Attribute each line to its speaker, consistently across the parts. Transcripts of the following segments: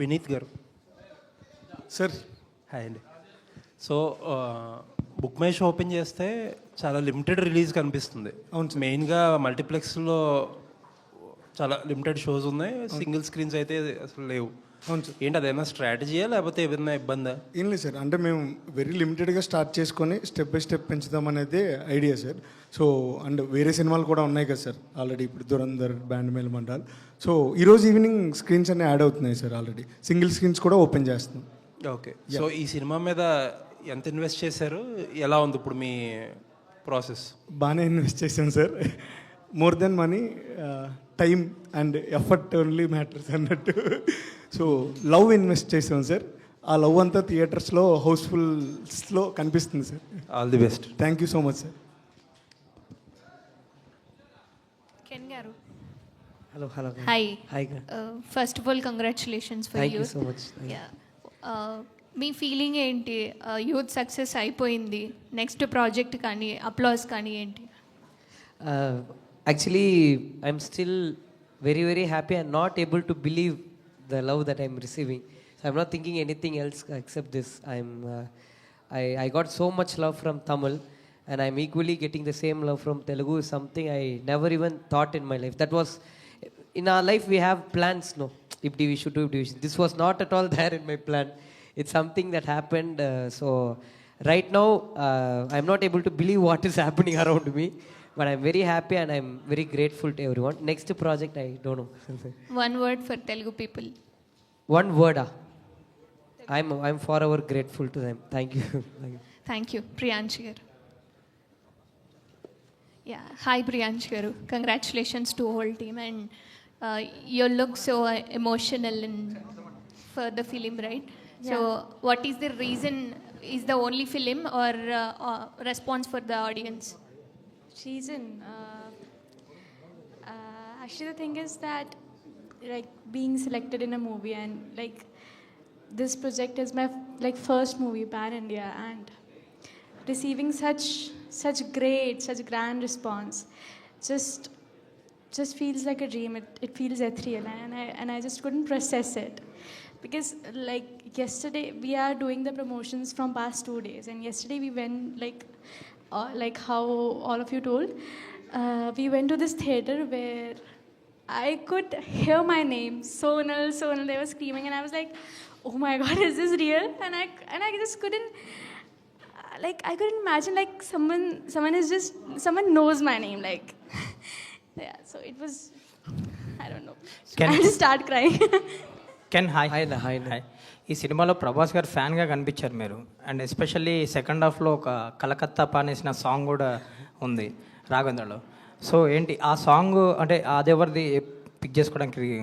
Speaker 1: వినీత్ గారు.
Speaker 2: Sir
Speaker 1: hi అండి. So book my show open చేస్తే చాలా లిమిటెడ్ రిలీజ్ కనిపిస్తుంది.
Speaker 2: అవును సార్.
Speaker 1: మెయిన్గా మల్టీప్లెక్స్లో చాలా లిమిటెడ్ షోస్ ఉన్నాయి, సింగిల్ స్క్రీన్స్ అయితే అసలు లేవు.
Speaker 2: అవును సార్.
Speaker 1: ఏంటి అదేమన్నా స్ట్రాటజీయా లేకపోతే ఏదైనా ఇబ్బందా?
Speaker 2: ఏం లేదు సార్, అంటే మేము వెరీ లిమిటెడ్గా స్టార్ట్ చేసుకొని స్టెప్ బై స్టెప్ పెంచుదాం అనేది ఐడియా సార్. సో అండ్ వేరే సినిమాలు కూడా ఉన్నాయి కదా సార్ ఆల్రెడీ, ఇప్పుడు దురంధర్, బ్యాండ్ మేల్ మండాల్. సో ఈరోజు ఈవినింగ్ స్క్రీన్స్ అన్నీ యాడ్ అవుతున్నాయి సార్, ఆల్రెడీ సింగిల్ స్క్రీన్స్ కూడా ఓపెన్ చేస్తున్నాం.
Speaker 1: ఓకే. సో ఈ సినిమా మీద ఎంత ఇన్వెస్ట్ చేశారు, ఎలా ఉంది ఇప్పుడు మీ ప్రాసెస్?
Speaker 2: బాగానే ఇన్వెస్ట్ చేసాం sir. More than money, time and effort only matters అన్నట్టు. సో లవ్ ఇన్వెస్ట్ చేసాం సార్. ఆ లవ్ అంతా థియేటర్స్లో హౌస్ఫుల్స్లో కనిపిస్తుంది sir.
Speaker 1: All the best.
Speaker 2: Thank you so much sir.
Speaker 3: Can గారు,
Speaker 4: Hello.
Speaker 3: Hi.
Speaker 4: Hi.
Speaker 3: First of all congratulations for
Speaker 4: Thank
Speaker 3: you.
Speaker 4: you so much.
Speaker 3: Me feeling ఏంటి? Youth success అయిపోయింది, next project కానీ applause కానీ ఏంటి?
Speaker 4: Actually, I'm still very, very happy and not able to believe the love that I'm receiving. So I'm not thinking anything else except this. I got so much love from Tamil, and I'm equally getting the same love from Telugu. Is something I never even thought in my life. That was, in our life we have plans, no? If we should do, this was not at all there in my plan. It's something that happened. So right now, I'm not able to believe what is happening around me. But I'm very happy and I'm very grateful to everyone. Next project, I don't know.
Speaker 3: One word for Telugu people.
Speaker 4: One word. I'm forever grateful to them. Thank you.
Speaker 3: Thank you. Priyanshi garu. Yeah. Hi Priyanshi garu. Congratulations to whole team, and you look so emotional for the film, right? Yeah. So what is the reason? Is the only film or response for the audience?
Speaker 5: Reason, actually the thing is that like being selected in a movie, and like this project is my like first movie pan India, and receiving such great, such grand response just feels like a dream. It feels ethereal, and I just couldn't process it, because like yesterday we are doing the promotions from past 2 days, and yesterday we went like how all of you told, we went to this theater where I could hear my name, Sonal, they were screaming, and I was like, oh my god, is this real? And I just couldn't, like I couldn't imagine like someone knows my name, like yeah, so it was, I don't know, I just start crying.
Speaker 6: Can hi.
Speaker 4: Hi.
Speaker 6: ఈ సినిమాలో ప్రభాస్ గారు ఫ్యాన్గా కనిపించారు మీరు, and especially second హాఫ్లో ఒక Calcutta పానేసిన song కూడా ఉంది రాఘవేంద్రలో. So ఏంటి ఆ సాంగ్, అంటే అదెవరిది పిక్ చేసుకోవడానికి,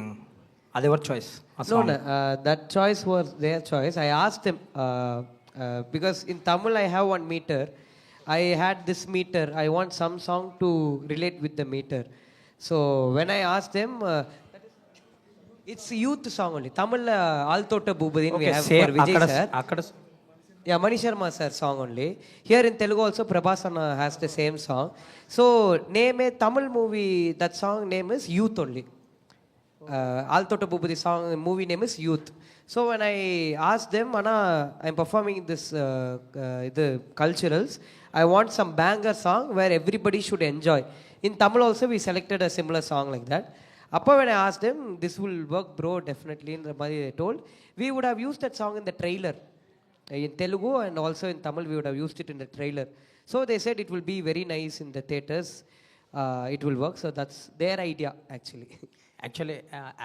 Speaker 6: అదెవరి choice?
Speaker 4: No, that choice was their choice. I asked them because in Tamil I have one meter. I had this meter. I want some song to relate with the meter. So when I asked them, it's youth song only. Tamil Altota Bubadin we have for Vijay sir.
Speaker 6: అక్కడ
Speaker 4: Yeah, Mani Sharma sir song only. Here in Telugu also Prabhasana has the same song. So name a Tamil movie, that song name is Youth only. Altota Bubadi song movie name is Youth. So when I asked them, Anna, I'm performing this the culturals, I want some banger song where everybody should enjoy. In Tamil also we selected a similar song like that. Appa when I asked them, this will work bro, definitely, in the Madi they told, we would have used that song in the trailer. In Telugu and also in Tamil we would have used it in the trailer. So they said it will be very nice in the theaters, it will work. So that's their idea actually.
Speaker 6: Actually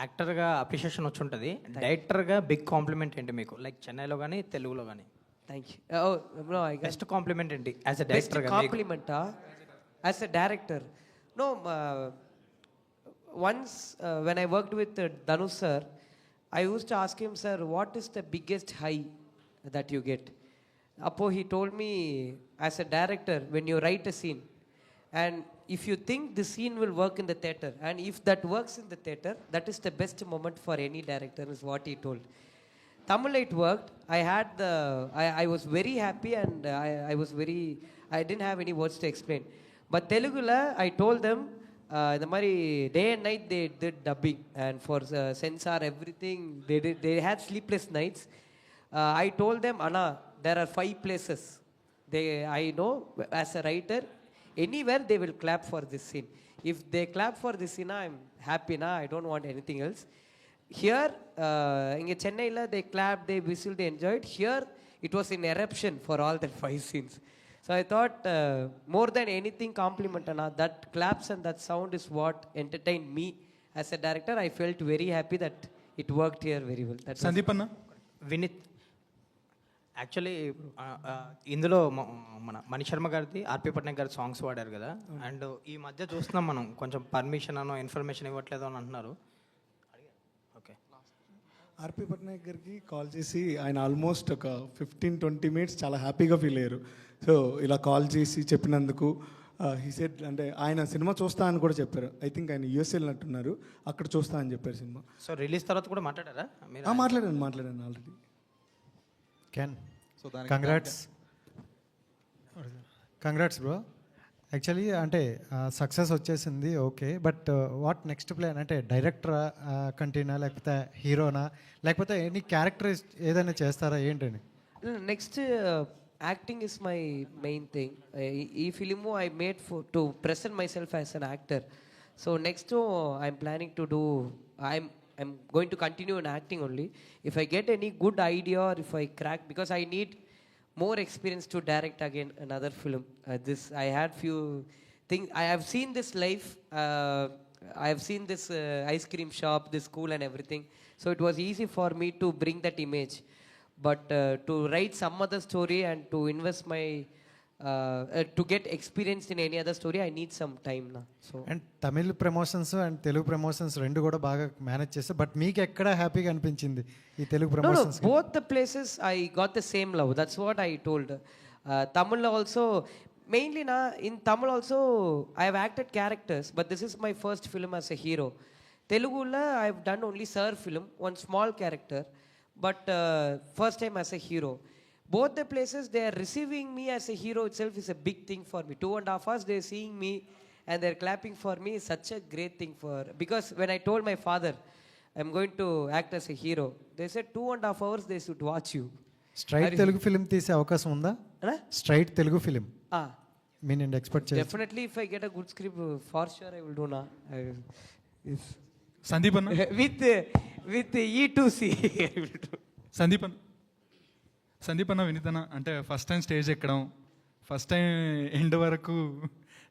Speaker 6: యాక్టర్గా appreciation వచ్చి ఉంటుంది, డైరెక్టర్గా big complement ఏంటి మీకు, like చెన్నైలో కానీ తెలుగులో కానీ?
Speaker 4: Thank you. Oh no, I got
Speaker 6: best compliment ఏంటి యాజ్ ఎ
Speaker 4: best
Speaker 6: డైరెక్టర్గా?
Speaker 4: compliment as a director. No, once when I worked with Dhanush sir, I used to ask him, sir, what is the biggest high that you get? Appo he told me, as a director, when you write a scene and if you think the scene will work in the theater, and if that works in the theater, that is the best moment for any director, is what he told. Tamil it worked. I was very happy, and I didn't have any words to explain. But Telugula, I told them, இந்த மாதிரி day and night they did dubbing and for censor everything they had sleepless nights. I told them, Anna, there are 5 places. I know as a writer, anywhere they will clap for this scene. If they clap for this scene, I'm happy na. I don't want anything else. Here, in Chennai, they clapped, they whistled, they enjoyed. Here, it was in eruption for all the 5 scenes. So I thought, more than anything, compliment Anna. That claps and that sound is what entertained me as a director. I felt very happy that it worked here very well. That was-
Speaker 7: Sandeep అన్న
Speaker 6: Vineet actually ఇందులో మన మణి శర్మ గారిది ఆర్పి పట్నాయక్ గారి songs వాడారు కదా. And ఈ మధ్య చూస్తున్నాం మనం కొంచెం పర్మిషన్ అనో ఇన్ఫర్మేషన్ ఇవ్వట్లేదు అని అంటున్నారు. ఓకే,
Speaker 2: ఆర్పి పట్నాయక్ గారికి కాల్ చేసి ఆయన ఆల్మోస్ట్ ఒక 15-20 మినిట్స్ చాలా హ్యాపీగా ఫీల్ అయ్యారు. సో ఇలా కాల్ చేసి చెప్పినందుకు హీ సెడ్, అంటే ఆయన సినిమా చూస్తా అని కూడా చెప్పారు. ఐ థింక్ ఆయన యూఎస్ వెళ్ళినట్టున్నారు, అక్కడ చూస్తా అని చెప్పారు సినిమా.
Speaker 6: సో రిలీజ్ తర్వాత కూడా మాట్లాడారా మీరు?
Speaker 2: మాట్లాడాను already.
Speaker 8: Can congrats bro. Actually అంటే సక్సెస్ వచ్చేసింది, okay. But what next plan అంటే డైరెక్టరా కంటిన్యూ, లేకపోతే హీరోనా, లేకపోతే ఎనీ క్యారెక్టర్ ఏదైనా చేస్తారా ఏంటని?
Speaker 4: Next acting is my main thing. ఈ film I made to present myself as an actor. So next I'm planning to do, I'm going to continue in acting only. If I get any good idea or if I crack, because I need more experience to direct again another film. I had few things. I have seen this life. I have seen this ice cream shop, this school and everything. So it was easy for me to bring that image. But to write some other story and to invest my to get experience in any other story, I need some time now. So
Speaker 8: and Tamil promotions and Telugu promotions రెండు కూడా బాగా manage చేస్తారు. But మీకు ఎక్కడ హ్యాపీగా అనిపించింది ఈ Telugu
Speaker 4: no,
Speaker 8: promotions?
Speaker 4: both the places I got the same love. That's what I told. Tamil also, mainly in Tamil also I have acted characters, but this is my first film as a hero. Telugula I have done only Sir film, one small character, but first time as a hero. Both the places they are receiving me as a hero itself is a big thing for me. 2.5 hours they are seeing me and they are clapping for me is such a great thing because when I told my father I'm going to act as a hero, they said 2.5 hours they should watch you.
Speaker 8: Straight Telugu film తీసే అవకాశం ఉందా? Straight Telugu film మీ నేను expect చేయాలి.
Speaker 4: Definitely if I get a good script, for sure I will do now.
Speaker 7: Sandeep అన్న
Speaker 4: with E2C I will do.
Speaker 7: Sandeep అన్న వినీత్ అన్న అంటే first time stage ఎక్కడం, ఫస్ట్ టైం ఎండ్ వరకు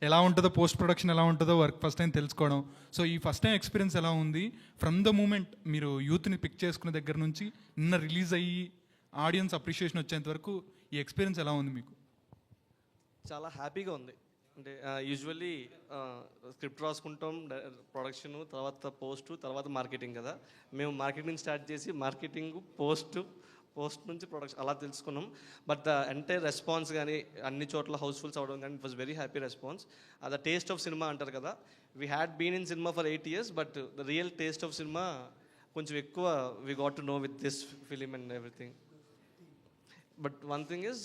Speaker 7: ఎలా ఉంటుందో, పోస్ట్ ప్రొడక్షన్ ఎలా ఉంటుందో వర్క్ ఫస్ట్ టైం తెలుసుకోవడం. సో ఈ ఫస్ట్ టైం ఎక్స్పీరియన్స్ ఎలా ఉంది? ఫ్రమ్ ద మూమెంట్ మీరు యూత్ని పిక్ చేసుకునే దగ్గర నుంచి నిన్న రిలీజ్ అయ్యి ఆడియన్స్ అప్రిషియేషన్ వచ్చేంత వరకు ఈ ఎక్స్పీరియన్స్ ఎలా ఉంది మీకు?
Speaker 9: చాలా హ్యాపీగా ఉంది. అంటే యూజువల్లీ స్క్రిప్ట్ రాసుకుంటాం, ప్రొడక్షన్, తర్వాత తర్వాత మార్కెటింగ్ కదా. మేము మార్కెటింగ్ స్టార్ట్ చేసి మార్కెటింగ్ పోస్ట్ నుంచి ప్రొడక్షన్ అలా తెలుసుకున్నాం. బట్ ద ఎంటైర్ రెస్పాన్స్ కానీ అన్ని చోట్ల హౌస్ఫుల్స్ అవ్వడం కానీ it was very happy response. The taste of cinema అంటారు కదా, we had been in cinema for 8 years, but the real taste of cinema కొంచెం ఎక్కువ we got to know with this film and everything. But one thing is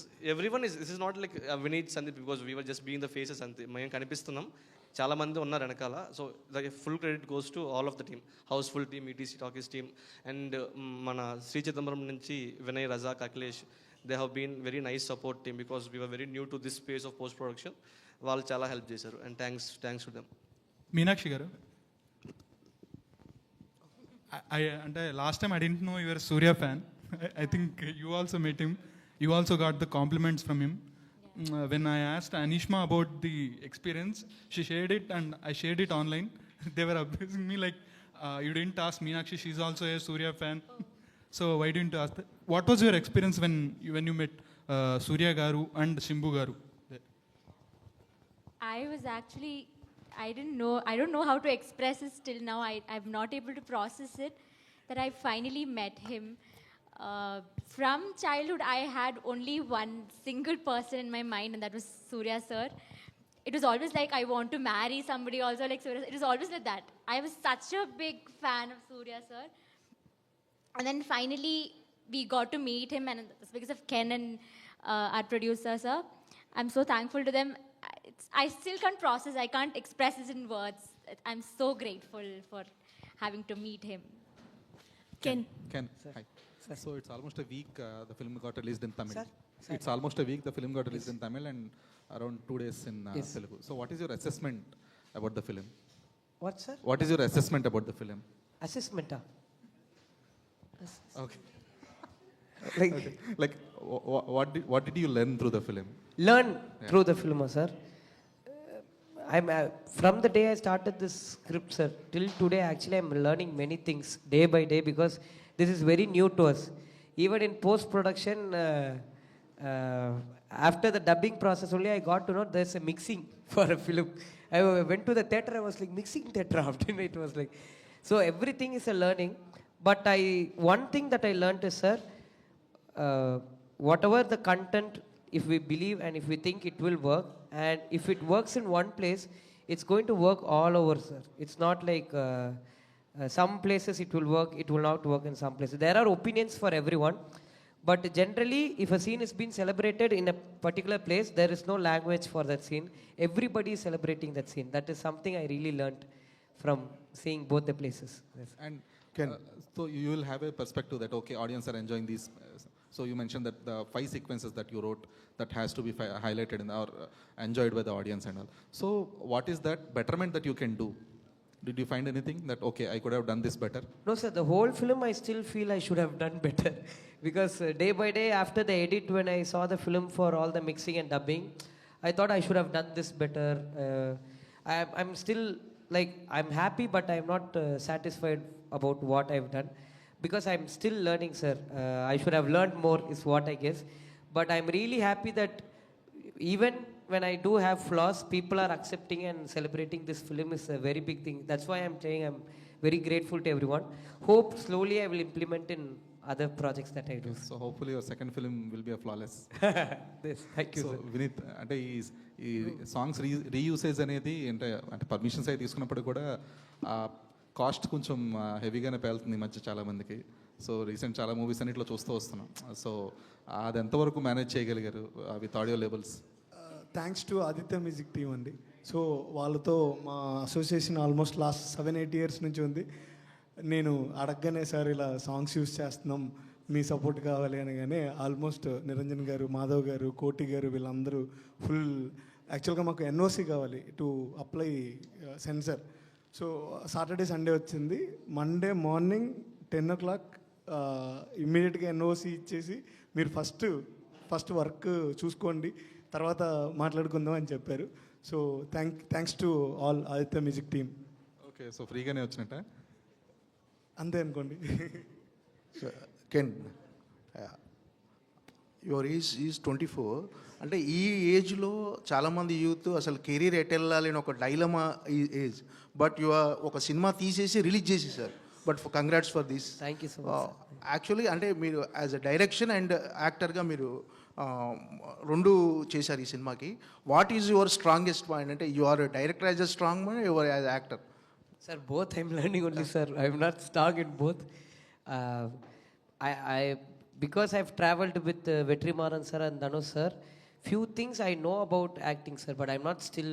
Speaker 9: this is not like Vineeth Sandeep because we were just being the faces అంతే. మేము కనిపిస్తున్నాం, చాలా మంది ఉన్నారు వెనకాల. So the full credit goes to all of the team, houseful team, ETC talkies team, and మన శ్రీ చిదంబరం నుంచి Vinay, Razak, Akhilesh, they have been very nice support team because we were very new to this space of post production. వాళ్ళు చాలా help చేశారు and thanks to them.
Speaker 7: Meenakshi గారు, అంటే last time I didn't know your Surya fan. I think you also met him, you also got the compliments from him. When I asked Anishma about the experience, she shared it and I shared it online. They were abusing me like, you didn't ask Meenakshi, she's also a Surya fan. So why didn't you ask that? What was your experience when you met Surya Garu and Shimbu Garu?
Speaker 10: I was actually, I don't know how to express it till now. I'm not able to process it, that I finally met him. From childhood, I had only one single person in my mind, and that was Surya sir. It was always like I want to marry somebody also like Surya. It was always like that. I was such a big fan of Surya sir. And then finally, we got to meet him, and it's because of Ken and our producer sir. I'm so thankful to them. I still can't process, I can't express this in words. I'm so grateful for having to meet him.
Speaker 3: Ken.
Speaker 11: Ken, hi. So it's almost a week the film got released in Tamil.
Speaker 4: Sir?
Speaker 11: It's almost a week the film got released in Tamil and around 2 days in
Speaker 4: Yes.
Speaker 11: Telugu. So what is your assessment about the film?
Speaker 4: What, sir?
Speaker 11: What is your assessment about the film?
Speaker 4: Assessment.
Speaker 11: Okay.
Speaker 4: Like,
Speaker 11: Like what did you learn through the film?
Speaker 4: learn through the film, sir. I'm from the day I started this script, sir, till today. Actually, I'm learning many things day by day because this is very new to us. Even in post production, after the dubbing process only, I got to know there's a mixing for a film. I went to the theater. I was like mixing theater. After it was like, so everything is a learning. But one thing that I learned is, sir, whatever the content, if we believe and if we think it will work, and if it works in one place, it's going to work all over, sir. It's not like some places it will work, it will not work in some places. There are opinions for everyone, but generally, if a scene is being celebrated in a particular place, there is no language for that scene. Everybody is celebrating that scene. That is something I really learned from seeing both the places. Yes.
Speaker 11: And so you will have a perspective that okay, audience are enjoying these. So you mentioned that the 5 sequences that you wrote that has to be highlighted in or enjoyed by the audience and all. So what is that betterment that you can do? Did you find anything that okay, I could have done this better?
Speaker 4: No, sir. The whole film, I still feel I should have done better because day by day after the edit, when I saw the film for all the mixing and dubbing, I thought I should have done this better. I'm still like I'm happy, but I'm not satisfied about what I've done because I'm still learning, sir. I should have learned more, is what I guess. But I'm really happy that even when I do have flaws, people are accepting and celebrating this film is a very big thing. That's why I'm saying I'm very grateful to everyone. Hope slowly I will implement in other projects that I do.
Speaker 11: So hopefully your second film will be a flawless.
Speaker 4: Yes, thank you,
Speaker 11: so
Speaker 4: sir.
Speaker 11: Vineeth అంటే ఈ songs రీయూసేజ్ అనేది అంటే permissions అయితే తీసుకున్నప్పుడు కూడా cost కొంచెం హెవీగానే పేలుతుంది ఈ మధ్య చాలా మందికి. సో రీసెంట్ చాలా మూవీస్ అన్నిట్లో చూస్తూ వస్తున్నాం. సో అది ఎంతవరకు మేనేజ్ చేయగలిగారు with audio labels?
Speaker 2: Thanks to Aditya music team అండి. సో వాళ్ళతో మా అసోసియేషన్ ఆల్మోస్ట్ లాస్ట్ 7-8 ఇయర్స్ నుంచి ఉంది. నేను అడగగానే సార్ ఇలా సాంగ్స్ యూస్ చేస్తున్నాం, మీ సపోర్ట్ కావాలి అనగానే ఆల్మోస్ట్ నిరంజన్ గారు, మాధవ్ గారు, కోటి గారు వీళ్ళందరూ ఫుల్ యాక్చువల్గా మాకు ఎన్ఓసి కావాలి to apply sensor. So Saturday Sunday వచ్చింది. మండే మార్నింగ్ 10 o'clock ఇమ్మీడియట్గా ఎన్ఓసి ఇచ్చేసి మీరు ఫస్ట్ వర్క్ చూసుకోండి, తర్వాత మాట్లాడుకుందాం అని చెప్పారు. So thanks to all Aditya music team.
Speaker 11: Okay, so ఫ్రీగానే వచ్చినట్ట
Speaker 2: అంతే అనుకోండి.
Speaker 12: Can, your is 24. అంటే ఈ ఏజ్లో చాలామంది యూత్ అసలు కెరీర్ ఎట్ వెళ్ళాలి అని ఒక డైలమా ఏజ్. బట్ ఒక సినిమా తీసేసి రిలీజ్ చేసేసారు. But congrats for this.
Speaker 4: Thank you so much.
Speaker 12: Actually అంటే మీరు యాజ్ అ డైరెక్షన్ అండ్ యాక్టర్గా మీరు రెండు చేశారు ఈ సినిమాకి. What is your strongest point? అంటే you are director as a strong point, your as actor?
Speaker 4: Sir, both I'm learning only, sir. I'm not strong in both. I because I've traveled with Vetrimaran sir and Dhanush sir, few things I know about acting, sir, but I'm not still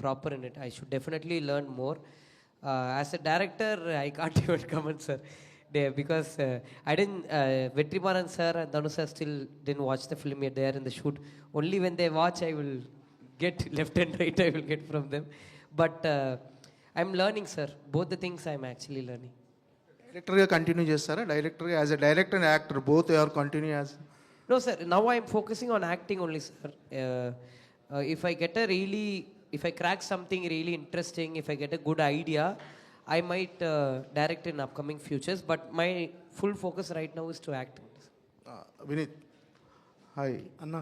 Speaker 4: proper in it. I should definitely learn more. As a director, I can't even comment, sir, because I didn't. Vetrimaran sir and Dhanush sir still didn't watch the film yet. They are in the shoot. Only when they watch, I will get left and right. I will get from them, but. I'm learning, sir. Both the things I'm actually learning.
Speaker 12: డైరెక్టర్గా continue చేస్తారా? డైరెక్టర్గా as a director and actor both are continue as?
Speaker 4: No, sir. Now I'm focusing on acting only, sir. If I crack something really interesting, if I get a good idea, I might direct in upcoming futures. But my full focus right now is to act.
Speaker 12: Vineeth, hi
Speaker 2: అన్న.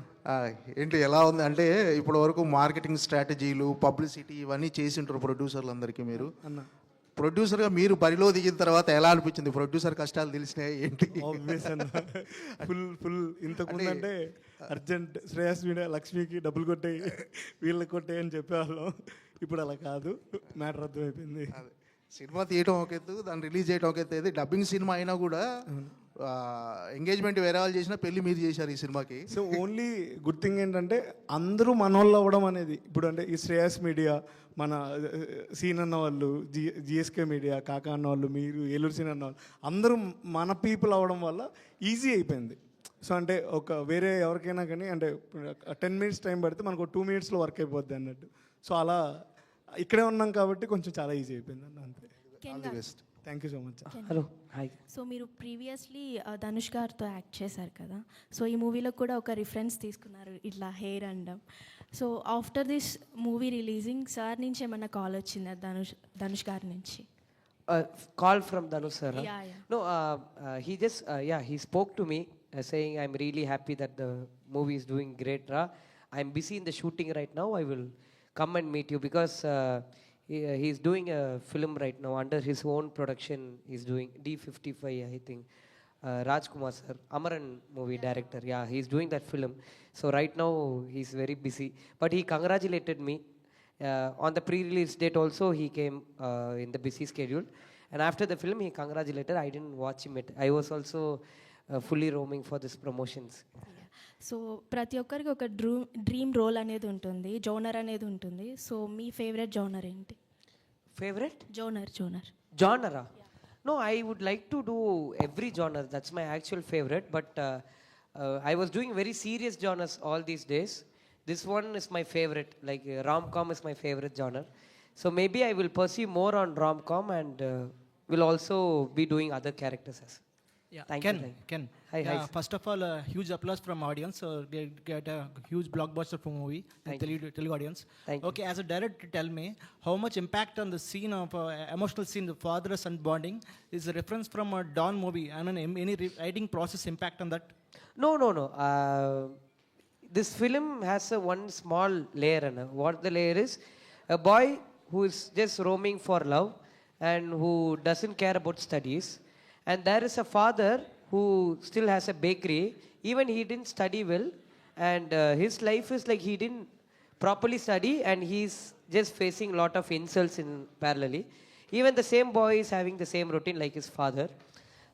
Speaker 12: ఏంటి ఎలా ఉంది? అంటే ఇప్పటి వరకు marketing స్ట్రాటజీలు, publicity ఇవన్నీ చేసి ఉంటారు ప్రొడ్యూసర్లు అందరికీ. మీరు ప్రొడ్యూసర్గా మీరు బరిలో దిగిన తర్వాత ఎలా అనిపించింది? ప్రొడ్యూసర్ కష్టాలు తెలిసినాయి ఏంటి?
Speaker 2: ఫుల్ ఇంతకుముందు అంటే అర్జెంట్ శ్రేయస్ మీడియా లక్ష్మికి డబ్బులు కొట్టాయి, వీళ్ళకి కొట్టాయి అని చెప్పేవాళ్ళం. ఇప్పుడు అలా కాదు, మ్యాటర్ అర్థమైపోయింది.
Speaker 12: సినిమా తీయటం ఒక ఎత్తు, దాన్ని రిలీజ్ చేయడం ఒక ఎత్తు. డబ్బింగ్ సినిమా అయినా కూడా ఎంగేజ్మెంట్ వేరే వాళ్ళు చేసినా పెళ్లి మీరు చేశారు ఈ సినిమాకి.
Speaker 2: సో ఓన్లీ గుడ్ థింగ్ ఏంటంటే అందరూ మనోళ్ళు అవ్వడం అనేది, ఇప్పుడు అంటే ఈ శ్రేయస్ మీడియా, మన సీన్ అన్న వాళ్ళు, జిఎస్కే మీడియా, కాకా అన్న వాళ్ళు, మీరు ఏలూరు సీన్ అన్న వాళ్ళు, అందరూ మన పీపుల్ అవ్వడం వల్ల ఈజీ అయిపోయింది. సో అంటే ఒక వేరే ఎవరికైనా కానీ అంటే 10 minutes టైం పడితే మనకు 2 minutesలో వర్క్ అయిపోద్ది అన్నట్టు. సో అలా ఇక్కడే ఉన్నాం కాబట్టి కొంచెం చాలా ఈజీ అయిపోయింది అన్న, అంతే.
Speaker 12: All the best.
Speaker 2: Thank you so much.
Speaker 4: Hello hi.
Speaker 13: So మీరు ప్రీవియస్లీ ధనుష్ గారితో యాక్ట్ చేశారు కదా, సో ఈ మూవీలో కూడా ఒక రిఫరెన్స్ తీసుకున్నారు ఇట్లా హెయిర్ అండం. So after this movie releasing sir నుంచి ఏమన్నా కాల్ వచ్చిందా ధనుష్ గారి నుంచి?
Speaker 4: Call from Dhanush sir. Huh?
Speaker 13: Yeah.
Speaker 4: No, he just he spoke to me saying I'm really happy that the movie is doing great. I'm busy in the shooting right now. I will come and meet you because he's doing a film right now under his own production. He's doing D55, I think. Rajkumar sir, Amaran movie director. Yeah, he's doing that film. So right now he's very busy. But he congratulated me. On the pre-release date also he came in the busy schedule. And after the film he congratulated. I didn't watch him yet. I was also fully roaming for this promotions.
Speaker 13: So ప్రతి ఒక్కరికి ఒక dream role అనేది ఉంటుంది, genre అనేది ఉంటుంది. So మీ favourite genre ఏంటి?
Speaker 4: Favorite?
Speaker 13: Genre.
Speaker 4: Genre? No, I would like to do every genre. That's my actual favorite. But I was doing very serious genres all these days. This one is my favorite. Like rom-com is my favorite genre. So maybe I will pursue more on rom-com and will also be doing other characters as.
Speaker 14: Yeah,
Speaker 4: Thank
Speaker 14: Ken.
Speaker 4: you.
Speaker 14: Ken.
Speaker 4: Hi,
Speaker 14: Yeah,
Speaker 4: hi.
Speaker 14: first of all, huge applause from audience. Get a huge blockbuster for movie. Telugu audience.
Speaker 4: Thank you.
Speaker 14: Okay, as a director, tell me how much impact on the scene of emotional scene, the father-son bonding, is a reference from a Dawn movie. I mean, any writing process impact on that?
Speaker 4: No. This film has a one small layer. What the layer is, a boy who is just roaming for love and who doesn't care about studies. And there is a father who still has a bakery. Even he didn't study well. And his life is like he didn't properly study and he's just facing a lot of insults in parallelly. Even the same boy is having the same routine like his father.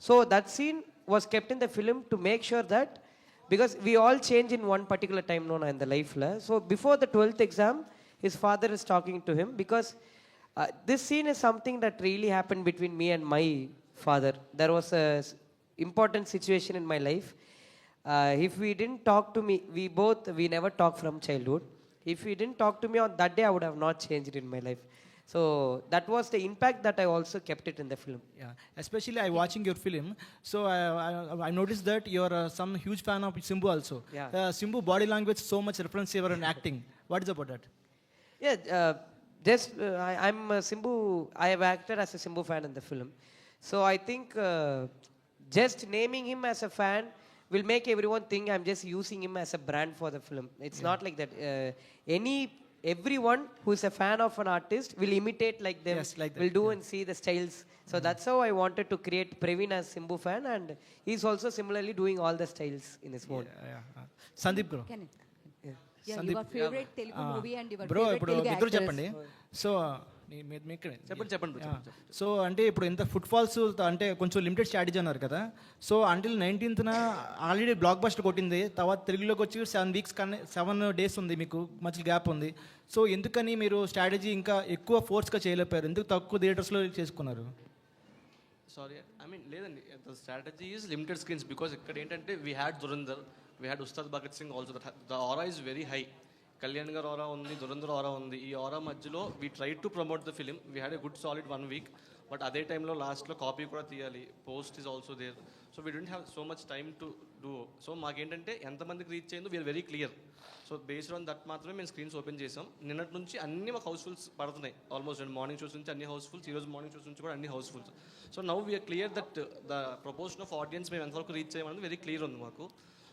Speaker 4: So that scene was kept in the film to make sure that, because we all change in one particular time in the life. So before the 12th exam, his father is talking to him because this scene is something that really happened between me and my father. There was a important situation in my life. If we didn't talk to me, we never talked from childhood. If he didn't talk to me on that day, I would have not changed in my life. So that was the impact that I also kept it in the film.
Speaker 14: Yeah, especially I watching your film. So I noticed that you're some huge fan of Simbu also.
Speaker 4: Yeah.
Speaker 14: Simbu body language so much reference here in acting. What is about that?
Speaker 4: Yeah, I'm Simbu. I have acted as a Simbu fan in the film. So I think just naming him as a fan will make everyone think I'm just using him as a brand for the film. It's not like that. Everyone who is a fan of an artist will imitate like them,
Speaker 14: Yes, like that,
Speaker 4: will do and see the styles. So that's how I wanted to create Praveen as Simbu fan, and he's also similarly doing all the styles in his own.
Speaker 14: Sandeep bro.
Speaker 15: Your favorite Telugu movie and your
Speaker 14: bro
Speaker 15: favorite
Speaker 14: ఇప్పుడు
Speaker 15: Telugu
Speaker 14: ఇద్దరు
Speaker 15: actors.
Speaker 14: చెప్పండి. So
Speaker 9: చెప్పండి.
Speaker 14: So అంటే ఇప్పుడు ఇంత foot falls అంటే కొంచెం limited strategy అన్నారు కదా. So until 19th already block buster కొట్టింది, తర్వాత తెలుగులోకి వచ్చి 7 weeks కానీ 7 days ఉంది, మీకు మంచి గ్యాప్ ఉంది. సో ఎందుకని మీరు స్ట్రాటజీ ఇంకా ఎక్కువ ఫోర్స్గా చేయలేపారు? ఎందుకు తక్కువ థియేటర్స్లో చేసుకున్నారు?
Speaker 9: సారీ, లేదండి, the strategy is limited screens because ఇక్కడ ఏంటంటే we had Dhurandhar, we had Ustaad Bhagat Singh also. The aura is very high. Kalyan గారు ఆరా ఉంది, దురంధర్ ఆరా ఉంది. ఈ ఆరా మధ్యలో we try to promote the film. We had a good solid 1 week. But అదే టైంలో లాస్ట్లో కాపీ కూడా తీయాలి, post is also there. So we don't have so much time to do. So మాకేంటంటే ఎంతమందికి రీచ్ అయిందో we're very clear. So based on that మాత్రమే మేము స్క్రీన్స్ ఓపెన్ చేసాం. నిన్నటి నుంచి అన్ని మాకు హౌస్ఫుల్స్ పడుతున్నాయి. ఆల్మోస్ట్ మార్నింగ్ షోస్ నుంచి అన్ని హౌస్ఫుల్స్, ఈరోజు మార్నింగ్ షోస్ నుంచి కూడా అన్ని housefuls. So now we're clear that the proportion of audience మేము ఎంతవరకు రీచ్ చేయమన్నది వెరీ క్లియర్ ఉంది మాకు.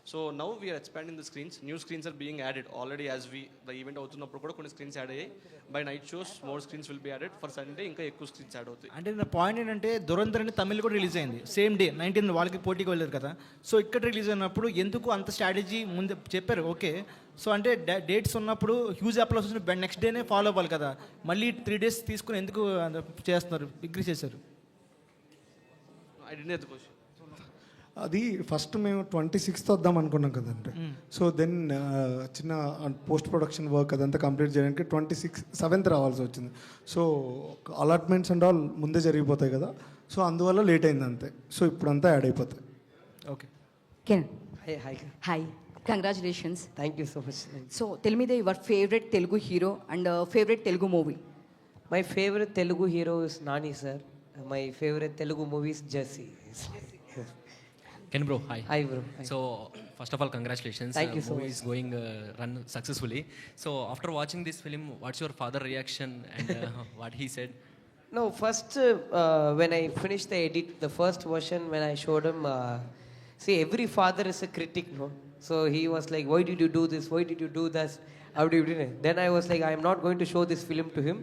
Speaker 9: So now we're expanding the screens. New screens are being added already as the event అవుతున్నప్పుడు కూడా కొన్ని స్క్రీన్స్ యాడ్ అయ్యాయి. By night shows more screens will be added. For Sunday ఇంకా ఎక్కువ స్క్రీన్స్ యాడ్ అవుతాయి.
Speaker 14: అంటే నా పాయింట్ ఏంటంటే దురంధర్ అని తమిళ్ కూడా రిలీజ్ అయింది సేమ్ డే 19th, వాళ్ళకి పోటీకి వెళ్ళారు కదా. సో ఇక్కడ రిలీజ్ అయినప్పుడు ఎందుకు అంత స్ట్రాటజీ ముందే చెప్పారు? ఓకే, సో అంటే డేట్స్ ఉన్నప్పుడు హ్యూజ్ అప్లాస్ వచ్చిన నెక్స్ట్ డేనే ఫాలో అవ్వాలి కదా, మళ్ళీ 3 days తీసుకుని ఎందుకు చేస్తున్నారు, డిగ్రీ చేశారు?
Speaker 9: I didn't get the question.
Speaker 2: అది ఫస్ట్ మేము 26th వద్దాం అనుకున్నాం కదండి. సో దెన్ చిన్న పోస్ట్ ప్రొడక్షన్ వర్క్ అదంతా కంప్లీట్ చేయడానికి 7th రావాల్సి వచ్చింది. సో అలాట్మెంట్స్ అండ్ ఆల్ ముందే జరిగిపోతాయి కదా, సో అందువల్ల లేట్ అయింది అంతే. సో ఇప్పుడంతా యాడ్ అయిపోతాయి.
Speaker 14: Okay.
Speaker 15: Ken,
Speaker 4: Hi.
Speaker 15: hi. Congratulations.
Speaker 4: Thank you so much.
Speaker 15: So tell me your favorite Telugu hero and favorite Telugu movie.
Speaker 4: My favorite Telugu hero is Nani sir. My favorite Telugu movie is Jesse.
Speaker 16: Ken bro, hi.
Speaker 4: Hi bro. Hi.
Speaker 16: So first of all, congratulations.
Speaker 4: Thank you so
Speaker 16: movie
Speaker 4: much.
Speaker 16: is going run successfully. So after watching this film, what's your father reaction and what he said?
Speaker 4: No, first when I finished the edit, the first version when I showed him, see every father is a critic, no? So he was like, why did you do this? Why did you do that? How do you do it? Then I was like, I am not going to show this film to him.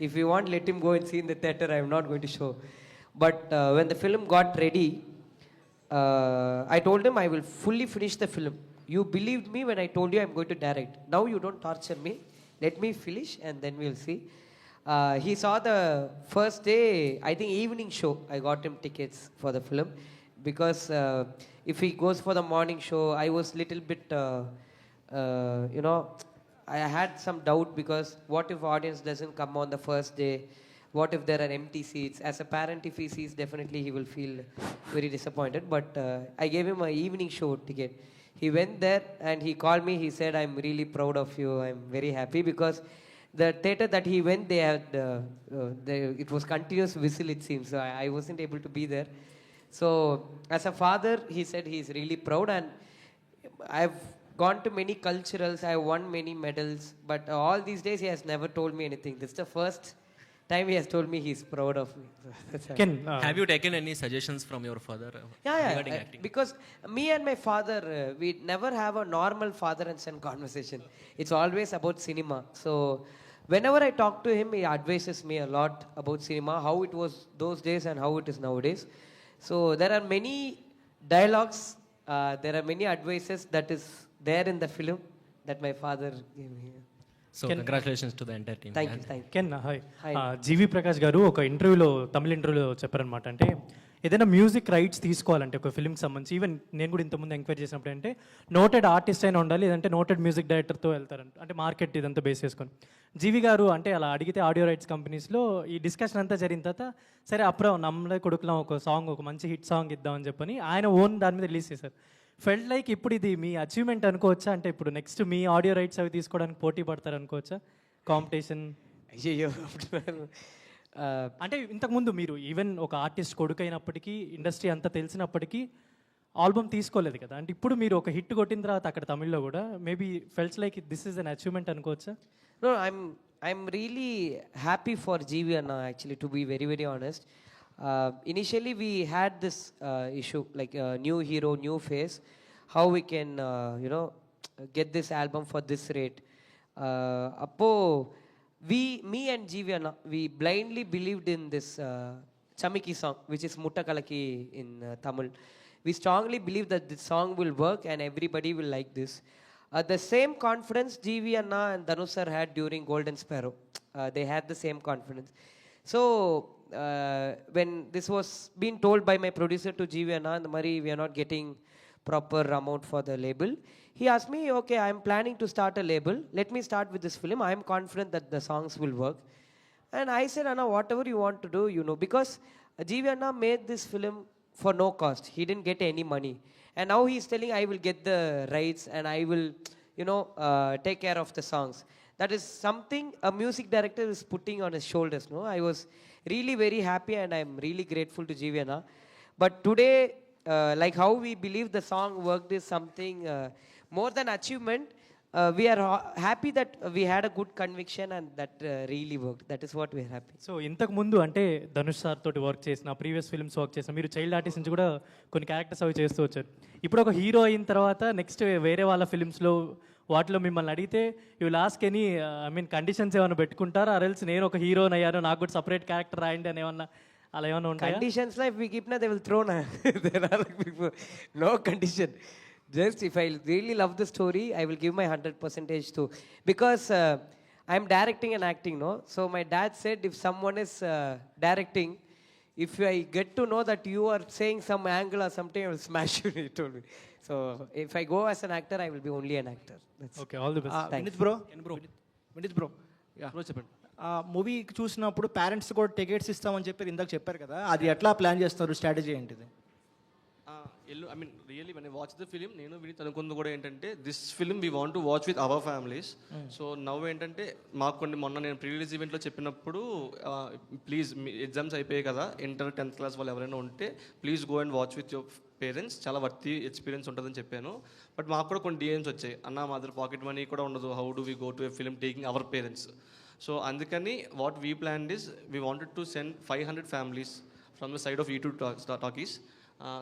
Speaker 4: If you want, let him go and see in the theater. I am not going to show. But when the film got ready, I told him I will fully finish the film. You believed me when I told you I'm going to direct. Now you don't torture me. Let me finish and then we'll see. He saw the first day, I think evening show. I got him tickets for the film because if he goes for the morning show, I was little bit, you know, I had some doubt because what if audience doesn't come on the first day? What if there are empty seats? As a parent, if he sees, definitely he will feel very disappointed. But I gave him an evening show ticket. He went there and he called me. He said, I'm really proud of you. I'm very happy because the theater that he went, they had, it was continuous whistle it seems. So I wasn't able to be there. So as a father, he said he's really proud, and I've gone to many culturals, I won many medals, but all these days he has never told me anything. This is the first time he has told me he's proud of me.
Speaker 16: Ken, have you taken any suggestions from your father regarding acting?
Speaker 4: Because me and my father, we never have a normal father and son conversation. It's always about cinema. So whenever I talk to him, he advises me a lot about cinema, how it was those days and how it is nowadays. So there are many dialogues, there are many advices that is there in the film that my father gave me.
Speaker 16: So congratulations to the entire team.
Speaker 4: Thank you, thank you.
Speaker 17: Can hi. GV Prakash గారు ఒక ఇంటర్వ్యూలో, తమిళ ఇంటర్వ్యూలో చెప్పారనమాట. అంటే ఏదైనా music rights తీసుకోవాలంటే ఒక ఫిల్మ్కి సంబంధించి, ఈవెన్ నేను కూడా ఇంతకుముందు ఎంక్వైరీ చేసినప్పుడు అంటే నోటెడ్ ఆర్టిస్ట్ అయినా ఉండాలి, లేదంటే నోటెడ్ మ్యూజిక్ డైరెక్టర్తో వెళ్తారంట, అంటే మార్కెట్ ఇదంతా బేస్ చేసుకొని. జీవి గారు అంటే అలా అడిగితే ఆడియో రైట్స్ కంపెనీస్లో ఈ డిస్కషన్ అంతా జరిగిన తర్వాత, సరే అప్పుడు నమ్మలే కొడుకులం ఒక సాంగ్, ఒక మంచి హిట్ సాంగ్ ఇద్దామని చెప్పని ఆయన ఓన్ దాని మీద రిలీజ్ చేశారు. ఫెల్ట్ లైక్ ఇప్పుడు ఇది మీ అచీవ్మెంట్ అనుకోవచ్చా? అంటే ఇప్పుడు నెక్స్ట్ మీ ఆడియో రైట్స్ అవి తీసుకోవడానికి పోటీ పడతారు అనుకోవచ్చా? కాంపిటీషన్
Speaker 4: అయ్యో.
Speaker 17: అంటే ఇంతకుముందు మీరు ఈవెన్ ఒక ఆర్టిస్ట్ కొడుకు అయినప్పటికీ, ఇండస్ట్రీ అంతా తెలిసినప్పటికీ ఆల్బమ్ తీసుకోలేదు కదా. అంటే ఇప్పుడు మీరు ఒక హిట్ కొట్టిన తర్వాత అక్కడ తమిళ్లో కూడా maybe felts like this is an achievement అనుకోవచ్చా?
Speaker 4: No, I'm really happy for GV Anna actually, to be very very honest. Initially we had this issue like new hero, new face, how we can you know get this album for this rate. Appo me and GV Anna, we blindly believed in this Chamiki song, which is Muttakalaki in Tamil. We strongly believe that this song will work and everybody will like this. The same confidence GV Anna and Dhanush sir had during Golden Sparrow. They had the same confidence. So when this was being told by my producer to GV Anna, and Mari, we are not getting proper amount for the label, he asked me, okay, I am planning to start a label. Let me start with this film. I am confident that the songs will work. And I said, Anna, whatever you want to do, you know, because GV Anna made this film for no cost. He didn't get any money. And now he's telling, I will get the rights and I will, you know, take care of the songs. That is something a music director is putting on his shoulders, no? I was really very happy and I'm really grateful to GV Anna. But today, like how we believe the song worked is something more than achievement. We are happy that we had a good conviction and that really worked. That is what we are happy.
Speaker 17: So ఇంతకు ముందు అంటే Dhanush sir తోటి work చేసిన, previous films work చేసిన, మీరు child artist నుంచి కూడా కొన్ని క్యారెక్టర్స్ అవి చేస్తూ వచ్చారు. ఇప్పుడు ఒక హీరో అయిన తర్వాత నెక్స్ట్ వేరే వాళ్ళ ఫిల్మ్స్లో వాటిలో మిమ్మల్ని అడిగితే you last any I mean conditions ఏమైనా పెట్టుకుంటారా? అరెల్స్ నేను ఒక హీరోని అయ్యాను, నాకు కూడా సపరేట్ క్యారెక్టర్ రాయండి అని ఏమన్నా అలా ఏమైనా ఉంటాయి?
Speaker 4: Conditions like we keep na, they will throw na. There are like people, no condition. Just if I really love the story, I will give my 100% to, because I'm directing and acting, no? So my dad said if someone is directing, if I get to know that you are saying some angle or something, I will smash you, he told me. So if I go as an actor, I will be only an actor. That's
Speaker 17: Okay, all the best.
Speaker 14: Vineeth bro Vineeth bro
Speaker 16: చెప్పండి.
Speaker 14: Movie చూసినప్పుడు parents కూడా tickets ఇస్తామని చెప్పి ఇందాక చెప్పారు కదా, అది ఎట్లా ప్లాన్ చేస్తారు, స్ట్రాటజీ ఏంటిది?
Speaker 9: I mean really when I watch the film, నేను వినీత్ అనుకుంది కూడా ఏంటంటే this film we want to watch with our families. So now ఏంటంటే మాకు కొన్ని మొన్న నేను ప్రీ రిలీజ్ ఈవెంట్లో చెప్పినప్పుడు ప్లీజ్ మీ ఎగ్జామ్స్ అయిపోయాయి కదా, ఇంటర్ 10th క్లాస్ వాళ్ళు ఎవరైనా ఉంటే please go and watch with your parents, చాలా వర్తి ఎక్స్పీరియన్స్ ఉంటుందని చెప్పాను. బట్ మాకు కూడా కొన్ని డిఎమ్స్ వచ్చాయి, అన్న మా దగ్గర పాకెట్ మనీ కూడా ఉండదు, how do we go to a film taking our parents. So అందుకని what we plan is we wanted to send 500 families from the side of E2 talkies.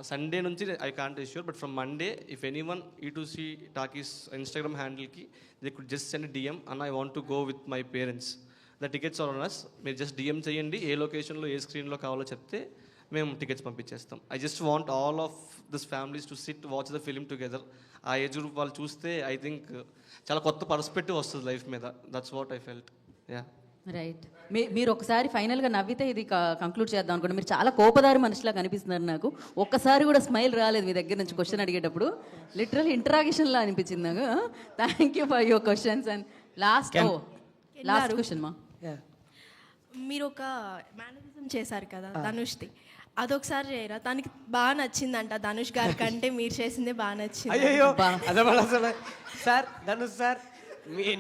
Speaker 9: Sunday నుంచి I can't ensure, but from Monday if anyone E2C talkies Instagram హ్యాండిల్కి they could just send DM, అన్న I want to go with my parents, the tickets are on us. మీరు just DM చేయండి, ఏ లొకేషన్లో ఏ స్క్రీన్లో కావాలో చెప్తే మేము tickets పంపించేస్తాం. I just want all of this families to sit watch the film together. ఆ ఏజ్ గ్రూప్ వాళ్ళు చూస్తే ఐ థింక్ చాలా కొత్త పర్స్పెక్టివ్ వస్తుంది లైఫ్ మీద. That's what I felt. Yeah
Speaker 15: right. మీరు ఒకసారి ఫైనల్గా నవ్వితే ఇది కంక్లూడ్ చేద్దాం అనుకోండి. మీరు చాలా కోపదారి మనిషిలా కనిపిస్తున్నారు నాకు. ఒక్కసారి కూడా స్మైల్ రాలేదు మీ దగ్గర నుంచి క్వశ్చన్ అడిగేటప్పుడు. లిటరల్ ఇంటరాగేషన్లా అనిపించింది నాకు. Thank you for your questions. And last question మా,
Speaker 13: మీరు ఒక మేనరిజం చేశారు కదా ధనుష్ది, అదొకసారి చేయరా? తనకి బాగా నచ్చిందంట ధనుష్ గారి కంటే మీరు చేసిందే బాగా నచ్చింది.
Speaker 4: అయ్యో అసలు సార్, ధనుష్ సార్,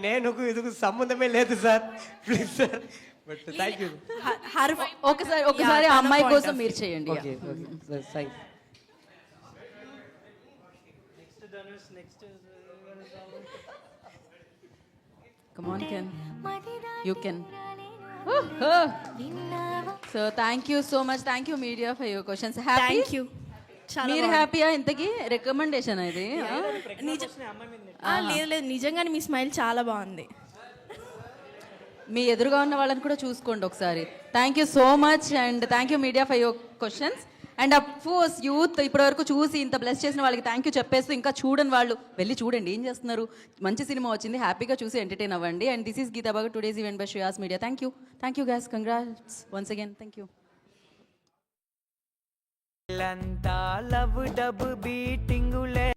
Speaker 4: నేను ఇదికు సంబంధమే లేదు sir, please sir. But thank you.
Speaker 15: ఒకసారి ఆ అమ్మాయి కోసం మీరు చేయండి. Come on, Ken. You can. So thank you so much. Thank you media for your questions. Happy?
Speaker 13: Thank you.
Speaker 15: మీరు హ్యాపీయా? ఇంతకీ రికమెండేషన్ ఇది?
Speaker 13: లేదు, నిజంగానే మీ స్మైల్ చాలా బాగుంది.
Speaker 15: మీ ఎదురుగా ఉన్న వాళ్ళని కూడా చూసుకోండి ఒకసారి. Thank you so much and thank you media for your questions. And of course youth ఇప్పటివరకు చూసి ఇంత బ్లెస్ చేసిన వాళ్ళకి థ్యాంక్ యూ చెప్పేస్తూ, ఇంకా చూడని వాళ్ళు వెళ్ళి చూడండి, ఏం చేస్తున్నారు, మంచి సినిమా వచ్చింది, హ్యాపీగా చూసి ఎంటర్టైన్ అవ్వండి. And this is Geeta Bhagat, today's event by Shreyas media. Thank you guys, congrats once again. Thank you.
Speaker 18: Love dub బీటింగులే